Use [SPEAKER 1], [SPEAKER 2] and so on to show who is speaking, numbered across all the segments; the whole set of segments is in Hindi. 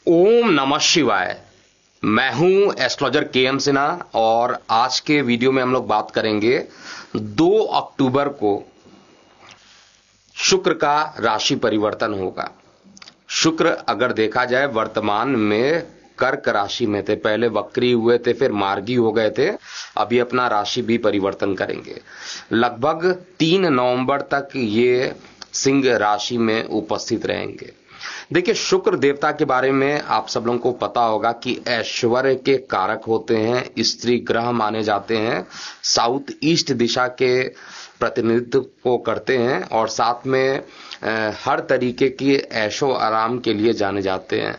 [SPEAKER 1] ओम नमः शिवाय। मैं हूं एस्ट्रोलॉजर के.एम. सिन्हा और आज के वीडियो में हम लोग बात करेंगे 2 अक्टूबर को शुक्र का राशि परिवर्तन होगा। शुक्र अगर देखा जाए वर्तमान में कर्क राशि में थे, पहले वक्री हुए थे, फिर मार्गी हो गए थे, अभी अपना राशि भी परिवर्तन करेंगे। लगभग 3 नवंबर तक ये सिंह राशि में उपस्थित रहेंगे। देखिए, शुक्र देवता के बारे में आप सब लोगों को पता होगा कि ऐश्वर्य के कारक होते हैं, स्त्री ग्रह माने जाते हैं, साउथ ईस्ट दिशा के प्रतिनिधित्व को करते हैं और साथ में हर तरीके की ऐशो आराम के लिए जाने जाते हैं।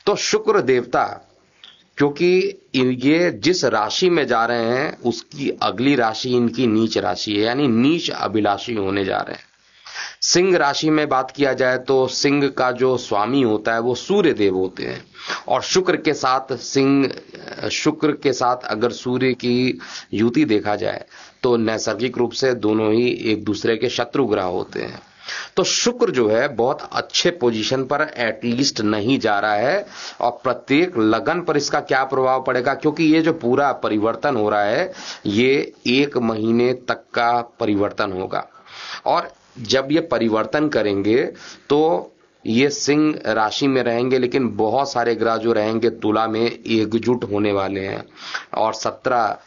[SPEAKER 1] तो शुक्र देवता क्योंकि ये जिस राशि में जा रहे हैं उसकी अगली राशि इनकी नीच राशि है, यानी नीच अभिलाषी होने जा रहे हैं। सिंह राशि में बात किया जाए तो सिंह का जो स्वामी होता है वो सूर्य देव होते हैं और शुक्र के साथ अगर सूर्य की युति देखा जाए तो नैसर्गिक रूप से दोनों ही एक दूसरे के शत्रु ग्रह होते हैं। तो शुक्र जो है बहुत अच्छे पोजीशन पर एटलीस्ट नहीं जा रहा है और प्रत्येक लगन पर इसका क्या प्रभाव पड़ेगा, क्योंकि ये जो पूरा परिवर्तन हो रहा है ये 1 महीने तक का परिवर्तन होगा और जब ये परिवर्तन करेंगे तो ये सिंह राशि में रहेंगे, लेकिन बहुत सारे ग्रह जो रहेंगे तुला में एकजुट होने वाले हैं और 17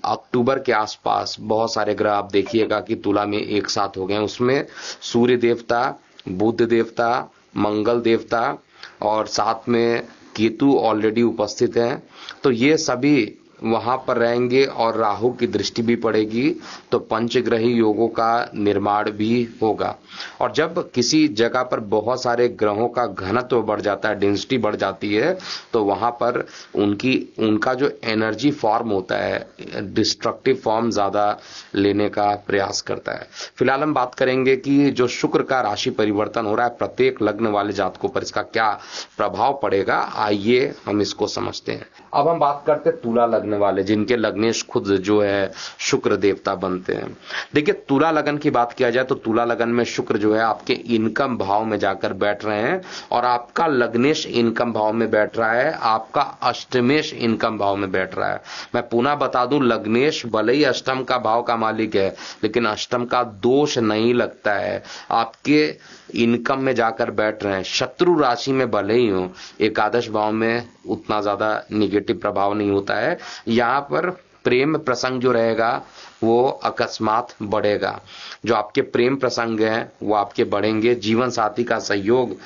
[SPEAKER 1] अक्टूबर के आसपास बहुत सारे ग्रह आप देखिएगा कि तुला में एक साथ हो गए। उसमें सूर्य देवता, बुध देवता, मंगल देवता और साथ में केतु ऑलरेडी उपस्थित हैं। तो ये सभी वहां पर रहेंगे और राहु की दृष्टि भी पड़ेगी, तो पंचग्रही योगों का निर्माण भी होगा। और जब किसी जगह पर बहुत सारे ग्रहों का घनत्व बढ़ जाता है, डेंसिटी बढ़ जाती है, तो वहां पर उनका जो एनर्जी फॉर्म होता है डिस्ट्रक्टिव फॉर्म ज्यादा लेने का प्रयास करता है। फिलहाल हम बात करेंगे कि जो शुक्र का राशि परिवर्तन हो रहा है प्रत्येक लग्न वाले जातकों पर इसका क्या प्रभाव पड़ेगा, आइए हम इसको समझते हैं। अब हम बात करते हैं तुला लग्न वाले, जिनके लग्नेश खुद जो है शुक्र देवता बनते हैं। देखिए, तुला लगन की बात किया जाए तो तुला लगन में शुक्र जो है आपके इनकम भाव में जाकर बैठ रहे हैं और आपका लग्नेश इनकम भाव में बैठ रहा है, आपका अष्टमेश इनकम भाव में बैठ रहा है। मैं पुनः बता दूं, लग्नेश भले ही अष्टम का भाव का मालिक है लेकिन अष्टम का दोष नहीं लगता है, आपके इनकम में जाकर बैठ रहे हैं। शत्रु राशि में भले ही हो, एकादश भाव में उतना ज्यादा निगेटिव प्रभाव नहीं होता है। यहां पर प्रेम प्रसंग जो रहेगा वो अकस्मात बढ़ेगा। जो आपके प्रेम प्रसंग हैं वो आपके बढ़ेंगे। जीवन साथी का सहयोग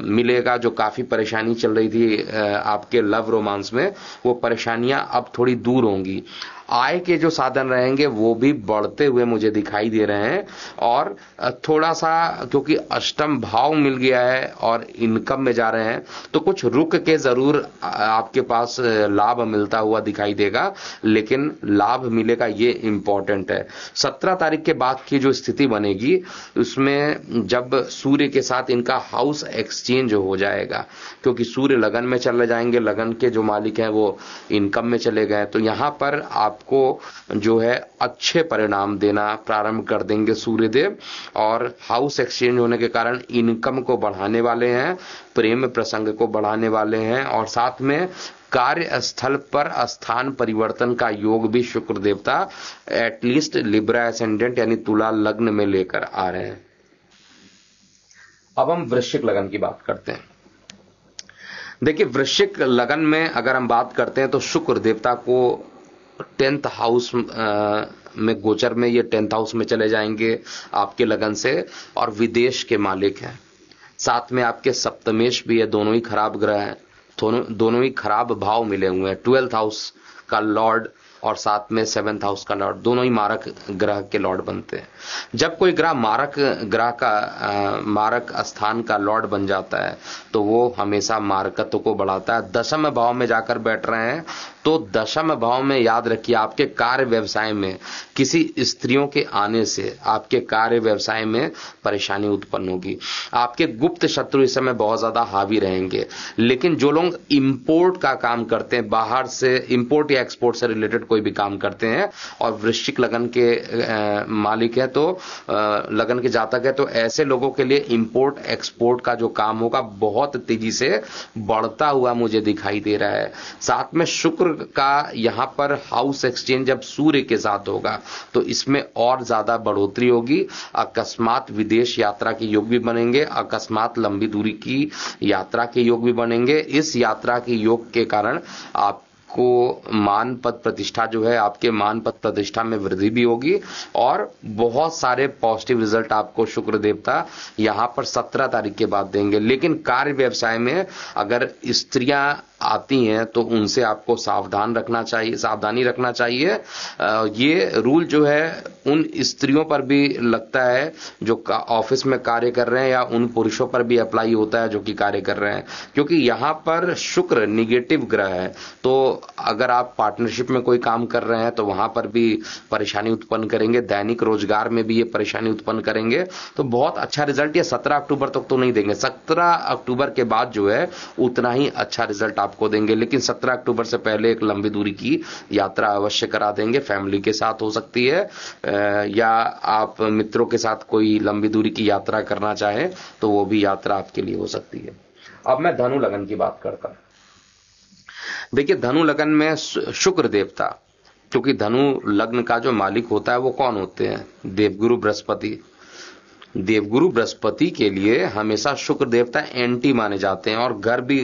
[SPEAKER 1] मिलेगा। जो काफी परेशानी चल रही थी आपके लव रोमांस में, वो परेशानियां अब थोड़ी दूर होंगी। आय के जो साधन रहेंगे वो भी बढ़ते हुए मुझे दिखाई दे रहे हैं और थोड़ा सा क्योंकि अष्टम भाव मिल गया है और इनकम में जा रहे हैं तो कुछ रुक के जरूर आपके पास लाभ मिलता हुआ दिखाई देगा, लेकिन लाभ मिलेगा ये इंपॉर्टेंट है। 17 तारीख के बाद की जो स्थिति बनेगी उसमें जब सूर्य के साथ इनका हाउस एक्सचेंज हो जाएगा, क्योंकि सूर्य लगन में चले जाएंगे, लगन के जो मालिक हैं वो इनकम में चले गए, तो यहां पर आपको जो है अच्छे परिणाम देना प्रारंभ कर देंगे सूर्यदेव। और हाउस एक्सचेंज होने के कारण इनकम को बढ़ाने वाले हैं, प्रेम प्रसंग को बढ़ाने वाले हैं और साथ में कार्यस्थल पर स्थान परिवर्तन का योग भी शुक्र देवता एटलीस्ट लिब्रा एसेंडेंट यानी तुला लग्न में लेकर आ रहे हैं। अब हम वृश्चिक लगन की बात करते हैं। देखिए, वृश्चिक लगन में अगर हम बात करते हैं तो शुक्र देवता को 10th हाउस में गोचर में ये 10th हाउस में चले जाएंगे आपके लगन से और विदेश के मालिक हैं। साथ में आपके सप्तमेश भी है, दोनों ही खराब ग्रह हैं, दोनों ही खराब भाव मिले हुए हैं। 12th हाउस का लॉर्ड और साथ में 7th हाउस का लॉर्ड, दोनों ही मारक ग्रह के लॉर्ड बनते हैं। जब कोई ग्रह मारक स्थान का लॉर्ड बन जाता है तो वो हमेशा मारकत्व को बढ़ाता है। दशम भाव में जाकर बैठ रहे हैं तो दशम भाव में याद रखिए आपके कार्य व्यवसाय में किसी स्त्रियों के आने से आपके कार्य व्यवसाय में परेशानी उत्पन्न होगी। आपके गुप्त शत्रु इस समय बहुत ज्यादा हावी रहेंगे, लेकिन जो लोग इंपोर्ट का काम करते हैं, बाहर से इंपोर्ट या एक्सपोर्ट से रिलेटेड कोई भी काम करते हैं और वृश्चिक लगन के मालिक है, तो लगन के जातक है, तो ऐसे लोगों के लिए इंपोर्ट एक्सपोर्ट का जो काम होगा बहुत तेजी से बढ़ता हुआ मुझे दिखाई दे रहा है। साथ में शुक्र का यहां पर हाउस एक्सचेंज जब सूर्य के साथ होगा तो इसमें और ज्यादा बढ़ोतरी होगी। अकस्मात विदेश यात्रा के योग भी बनेंगे, अकस्मात लंबी दूरी की यात्रा के योग भी बनेंगे। इस यात्रा के योग के कारण आप को मान पद प्रतिष्ठा जो है, आपके मान पद प्रतिष्ठा में वृद्धि भी होगी और बहुत सारे पॉजिटिव रिजल्ट आपको शुक्र देवता यहां पर 17 तारीख के बाद देंगे। लेकिन कार्य व्यवसाय में अगर स्त्रियां आती हैं तो उनसे आपको सावधानी रखना चाहिए। ये रूल जो है उन स्त्रियों पर भी लगता है जो ऑफिस में कार्य कर रहे हैं, या उन पुरुषों पर भी अप्लाई होता है जो कि कार्य कर रहे हैं, क्योंकि यहां पर शुक्र निगेटिव ग्रह है। तो अगर आप पार्टनरशिप में कोई काम कर रहे हैं तो वहां पर भी परेशानी उत्पन्न करेंगे, दैनिक रोजगार में भी ये परेशानी उत्पन्न करेंगे। तो बहुत अच्छा रिजल्ट ये 17 अक्टूबर तक तो नहीं देंगे, 17 अक्टूबर के बाद जो है उतना ही अच्छा रिजल्ट आपको देंगे। लेकिन 17 अक्टूबर से पहले एक लंबी दूरी की यात्रा अवश्य करा देंगे। फैमिली के साथ हो सकती है या आप मित्रों के साथ कोई लंबी दूरी की यात्रा करना चाहें तो वो भी यात्रा आपके लिए हो सकती है। अब मैं धनु लगन की बात करता हूं। देखिए, धनु लगन में शुक्र देवता, क्योंकि धनु लग्न का जो मालिक होता है वो कौन होते हैं? देवगुरु बृहस्पति। देवगुरु बृहस्पति के लिए हमेशा शुक्र देवता एंटी माने जाते हैं और घर भी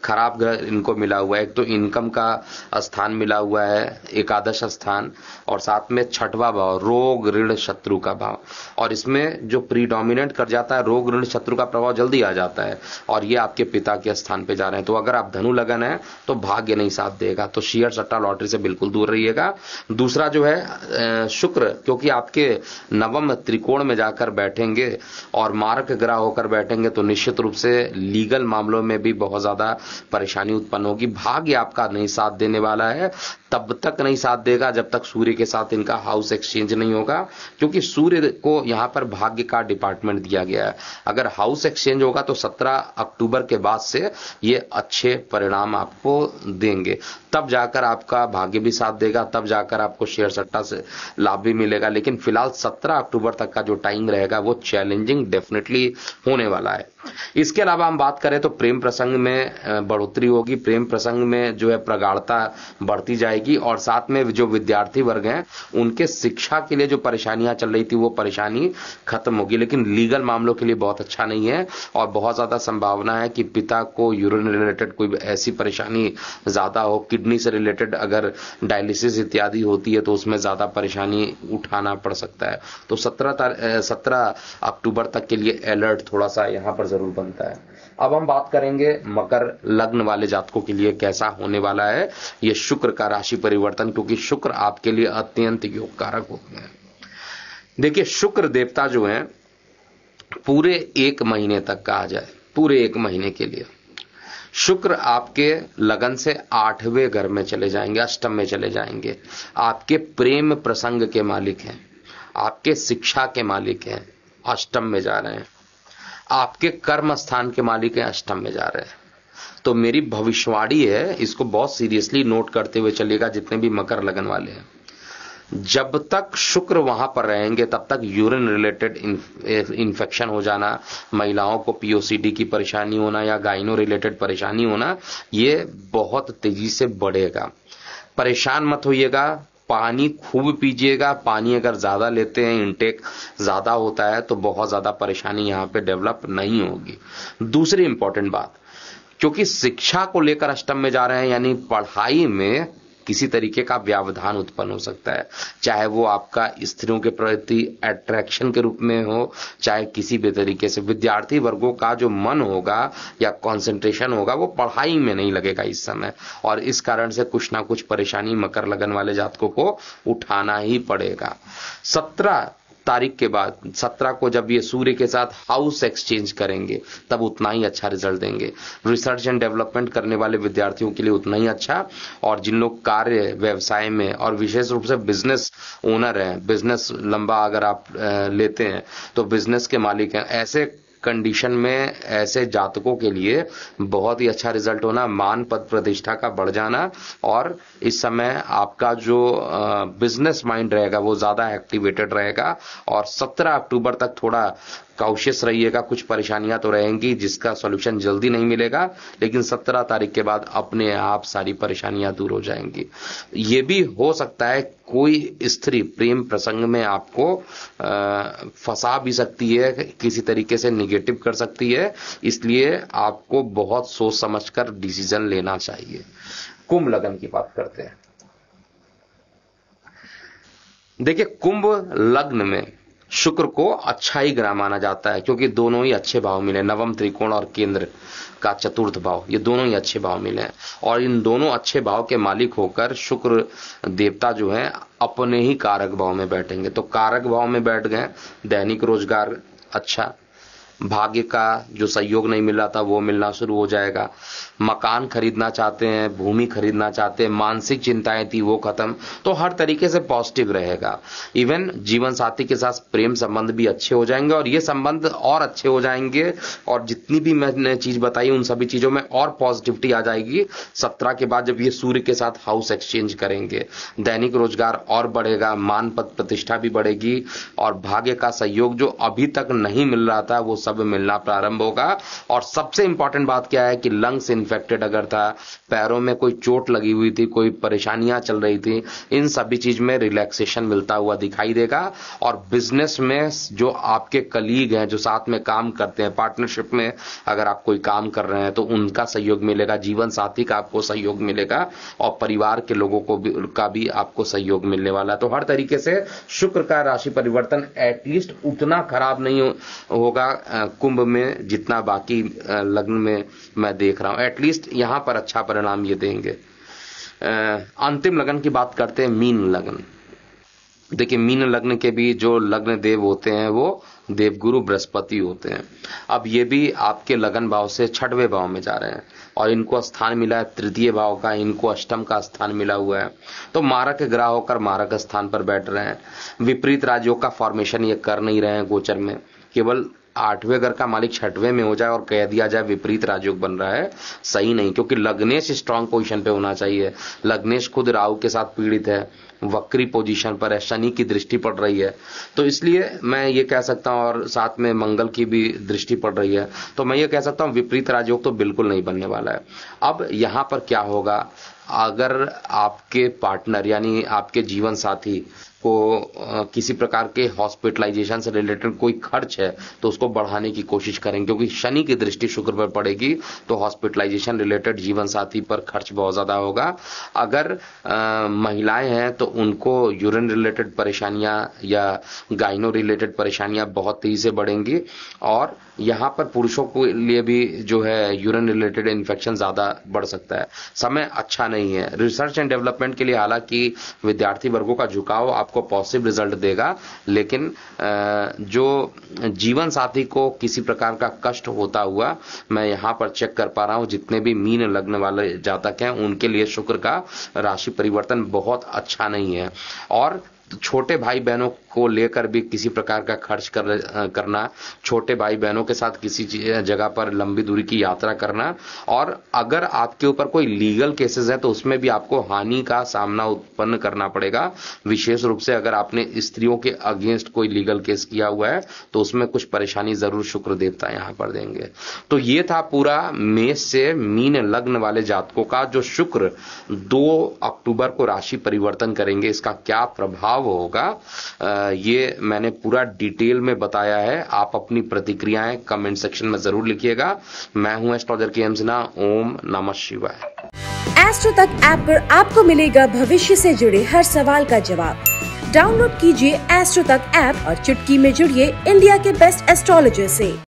[SPEAKER 1] खराब ग्रह इनको मिला हुआ है। एक तो इनकम का स्थान मिला हुआ है, एकादश स्थान, और साथ में छठवां भाव रोग ऋण शत्रु का भाव, और इसमें जो प्रीडोमिनेंट कर जाता है रोग ऋण शत्रु का प्रभाव जल्दी आ जाता है, और ये आपके पिता के स्थान पे जा रहे हैं। तो अगर आप धनु लगन है तो भाग्य नहीं साथ देगा, तो शेयर सट्टा लॉटरी से बिल्कुल दूर रहिएगा। दूसरा जो है शुक्र, क्योंकि आपके नवम त्रिकोण में जाकर बैठेंगे और मारक ग्रह होकर बैठेंगे तो निश्चित रूप से लीगल मामलों में भी बहुत ज्यादा परेशानी उत्पन्न होगी। भाग्य आपका नहीं साथ देने वाला है, तब तक नहीं साथ देगा जब तक सूर्य के साथ इनका हाउस एक्सचेंज नहीं होगा, क्योंकि सूर्य को यहां पर भाग्य का डिपार्टमेंट दिया गया है। अगर हाउस एक्सचेंज होगा तो 17 अक्टूबर के बाद से ये अच्छे परिणाम आपको देंगे, तब जाकर आपका भाग्य भी साथ देगा, तब जाकर आपको शेयर सट्टा से लाभ भी मिलेगा। लेकिन फिलहाल 17 अक्टूबर तक का जो टाइम रहेगा वो चैलेंजिंग डेफिनेटली होने वाला है। इसके अलावा हम बात करें तो प्रेम प्रसंग में बढ़ोतरी होगी, प्रेम प्रसंग में जो है प्रगाढ़ता बढ़ती जाएगी, और साथ में जो विद्यार्थी वर्ग हैं उनके शिक्षा के लिए जो परेशानियां चल रही थी वो परेशानी खत्म होगी। लेकिन लीगल मामलों के लिए बहुत अच्छा नहीं है, और बहुत ज्यादा संभावना है कि पिता को यूरिन रिलेटेड कोई ऐसी परेशानी ज्यादा हो, किडनी से रिलेटेड अगर डायलिसिस इत्यादि होती है तो उसमें ज्यादा परेशानी उठाना पड़ सकता है। तो 17 अक्टूबर तक के लिए अलर्ट थोड़ा सा यहां पर जरूर बनता है। अब हम बात करेंगे मकर लग्न वाले जातकों के लिए कैसा होने वाला है ये शुक्र का राशि परिवर्तन, क्योंकि शुक्र आपके लिए अत्यंत योगकारक होते हैं। देखिए, शुक्र देवता जो हैं पूरे 1 महीने तक कहा जाए, पूरे 1 महीने के लिए शुक्र आपके लगन से 8वें घर में चले जाएंगे, अष्टम में चले जाएंगे। आपके प्रेम प्रसंग के मालिक हैं, आपके शिक्षा के मालिक हैं, अष्टम में जा रहे हैं। आपके कर्म स्थान के मालिक हैं, अष्टम में जा रहे हैं। तो मेरी भविष्यवाणी है, इसको बहुत सीरियसली नोट करते हुए चलिएगा जितने भी मकर लगन वाले हैं। जब तक शुक्र वहां पर रहेंगे तब तक यूरिन रिलेटेड इन्फेक्शन हो जाना, महिलाओं को पीओसीडी की परेशानी होना या गाइनो रिलेटेड परेशानी होना, ये बहुत तेजी से बढ़ेगा। परेशान मत होइएगा, पानी खूब पीजिएगा। पानी अगर ज्यादा लेते हैं, इनटेक ज्यादा होता है तो बहुत ज्यादा परेशानी यहां पे डेवलप नहीं होगी। दूसरी इंपॉर्टेंट बात, क्योंकि शिक्षा को लेकर अष्टम में जा रहे हैं, यानी पढ़ाई में किसी तरीके का व्यवधान उत्पन्न हो सकता है, चाहे वो आपका स्त्रियों के प्रति अट्रैक्शन के रूप में हो, चाहे किसी भी तरीके से। विद्यार्थी वर्गों का जो मन होगा या कंसंट्रेशन होगा वो पढ़ाई में नहीं लगेगा इस समय, और इस कारण से कुछ ना कुछ परेशानी मकर लगन वाले जातकों को उठाना ही पड़ेगा। 17 तारीख के बाद 17 को जब ये सूर्य के साथ हाउस एक्सचेंज करेंगे तब उतना ही अच्छा रिजल्ट देंगे। रिसर्च एंड डेवलपमेंट करने वाले विद्यार्थियों के लिए उतना ही अच्छा, और जिन लोग कार्य व्यवसाय में और विशेष रूप से बिजनेस ओनर हैं, बिजनेस लंबा अगर आप लेते हैं तो बिजनेस के मालिक हैं, ऐसे कंडीशन में ऐसे जातकों के लिए बहुत ही अच्छा रिजल्ट होना, मान पद प्रतिष्ठा का बढ़ जाना, और इस समय आपका जो बिजनेस माइंड रहेगा वो ज्यादा एक्टिवेटेड रहेगा। और 17 अक्टूबर तक थोड़ा कॉशियस रहिएगा, कुछ परेशानियां तो रहेंगी जिसका सॉल्यूशन जल्दी नहीं मिलेगा, लेकिन 17 तारीख के बाद अपने आप सारी परेशानियां दूर हो जाएंगी। ये भी हो सकता है कोई स्त्री प्रेम प्रसंग में आपको फंसा भी सकती है, किसी तरीके से निगेटिव कर सकती है, इसलिए आपको बहुत सोच समझकर डिसीजन लेना चाहिए। कुंभ लग्न की बात करते हैं। देखिए, कुंभ लग्न में शुक्र को अच्छा ही ग्रह माना जाता है, क्योंकि दोनों ही अच्छे भाव मिले, नवम त्रिकोण और केंद्र का चतुर्थ भाव, ये दोनों ही अच्छे भाव मिले हैं। और इन दोनों अच्छे भाव के मालिक होकर शुक्र देवता जो हैं अपने ही कारक भाव में बैठेंगे। तो कारक भाव में बैठ गए, दैनिक रोजगार अच्छा, भाग्य का जो सहयोग नहीं मिल रहा था वो मिलना शुरू हो जाएगा, मकान खरीदना चाहते हैं, भूमि खरीदना चाहते हैं, मानसिक चिंताएं थी वो खत्म, तो हर तरीके से पॉजिटिव रहेगा। इवन जीवन साथी के साथ प्रेम संबंध भी अच्छे हो जाएंगे, और ये संबंध और अच्छे हो जाएंगे, और जितनी भी मैंने चीज बताई उन सभी चीजों में और पॉजिटिविटी आ जाएगी 17 के बाद, जब ये सूर्य के साथ हाउस एक्सचेंज करेंगे। दैनिक रोजगार और बढ़ेगा, मान पद प्रतिष्ठा भी बढ़ेगी, और भाग्य का सहयोग जो अभी तक नहीं मिल रहा था वो सब मिलना प्रारंभ होगा। और सबसे इंपॉर्टेंट बात क्या है कि लंग्स इन्फेक्टेड अगर था, पैरों में कोई चोट लगी हुई थी, कोई परेशानियां चल रही थी, इन सभी चीज में रिलैक्सेशन मिलता हुआ दिखाई देगा। और बिजनेस में जो आपके कलीग हैं, जो साथ में काम करते हैं, पार्टनरशिप में अगर आप कोई काम कर रहे हैं तो उनका सहयोग मिलेगा, जीवन साथी का आपको सहयोग मिलेगा, और परिवार के लोगों का भी आपको सहयोग मिलने वाला है। तो हर तरीके से शुक्र का राशि परिवर्तन एटलीस्ट उतना खराब नहीं होगा कुंभ में जितना बाकी लग्न में मैं देख रहा हूं। एटलीस्ट यहां पर अच्छा परिणाम ये देंगे। अंतिम लग्न की बात करते हैं, मीन लग्न। देखिए, मीन लग्न के भी जो लग्न देव होते हैं वो देवगुरु बृहस्पति होते हैं। अब ये भी आपके लगन भाव से 6वें भाव में जा रहे हैं, और इनको स्थान मिला है 3य भाव का, इनको अष्टम का स्थान मिला हुआ है। तो मारक ग्रह होकर मारक स्थान पर बैठ रहे हैं। विपरीत राजयोग का फॉर्मेशन ये कर नहीं रहे हैं गोचर में, केवल 8वें घर का मालिक 6वें में हो जाए और कह दिया जाए विपरीत राजयोग बन रहा है, सही नहीं, क्योंकि लग्नेश स्ट्रांग पोजीशन पे होना चाहिए। लग्नेश खुद राहु के साथ पीड़ित है, वक्री पोजीशन पर है, शनि की दृष्टि पड़ रही है, तो इसलिए मैं ये कह सकता हूं, और साथ में मंगल की भी दृष्टि पड़ रही है, तो मैं ये कह सकता हूं विपरीत राजयोग तो बिल्कुल नहीं बनने वाला है। अब यहां पर क्या होगा, अगर आपके पार्टनर यानी आपके जीवन साथी को किसी प्रकार के हॉस्पिटलाइजेशन से रिलेटेड कोई खर्च है तो उसको बढ़ाने की कोशिश करें, क्योंकि शनि की दृष्टि शुक्र पर पड़ेगी, तो हॉस्पिटलाइजेशन रिलेटेड जीवन साथी पर खर्च बहुत ज्यादा होगा। अगर महिलाएं हैं तो उनको यूरिन रिलेटेड परेशानियां या गाइनो रिलेटेड परेशानियां बहुत तेजी से बढ़ेंगी, और यहां पर पुरुषों के लिए भी जो है यूरिन रिलेटेड इन्फेक्शन ज्यादा बढ़ सकता है। समय अच्छा नहीं है रिसर्च एंड डेवलपमेंट के लिए, हालांकि विद्यार्थी वर्गों का झुकाव आपको पॉजिटिव रिजल्ट देगा, लेकिन जो जीवन साथी को किसी प्रकार का कष्ट होता हुआ मैं यहां पर चेक कर पा रहा हूं, जितने भी मीन लग्न वाले जातक हैं उनके लिए शुक्र का राशि परिवर्तन बहुत अच्छा नहीं है। और छोटे भाई बहनों को लेकर भी किसी प्रकार का खर्च करना, छोटे भाई बहनों के साथ किसी जगह पर लंबी दूरी की यात्रा करना, और अगर आपके ऊपर कोई लीगल केसेस है तो उसमें भी आपको हानि का सामना उत्पन्न करना पड़ेगा। विशेष रूप से अगर आपने स्त्रियों के अगेंस्ट कोई लीगल केस किया हुआ है तो उसमें कुछ परेशानी जरूर शुक्र देवता यहां पर देंगे। तो ये था पूरा मेष से मीन लग्न वाले जातकों का, जो शुक्र 2 अक्टूबर को राशि परिवर्तन करेंगे, इसका क्या प्रभाव होगा ये मैंने पूरा डिटेल में बताया है। आप अपनी प्रतिक्रियाएं कमेंट सेक्शन में जरूर लिखिएगा। मैं हूं एस्ट्रोलॉजर के.एम. सिन्हा। ओम नमः शिवाय।
[SPEAKER 2] एस्ट्रो तक ऐप पर आपको मिलेगा भविष्य से जुड़े हर सवाल का जवाब। डाउनलोड कीजिए एस्ट्रो तक ऐप और चुटकी में जुड़िए इंडिया के बेस्ट एस्ट्रोलॉजर से।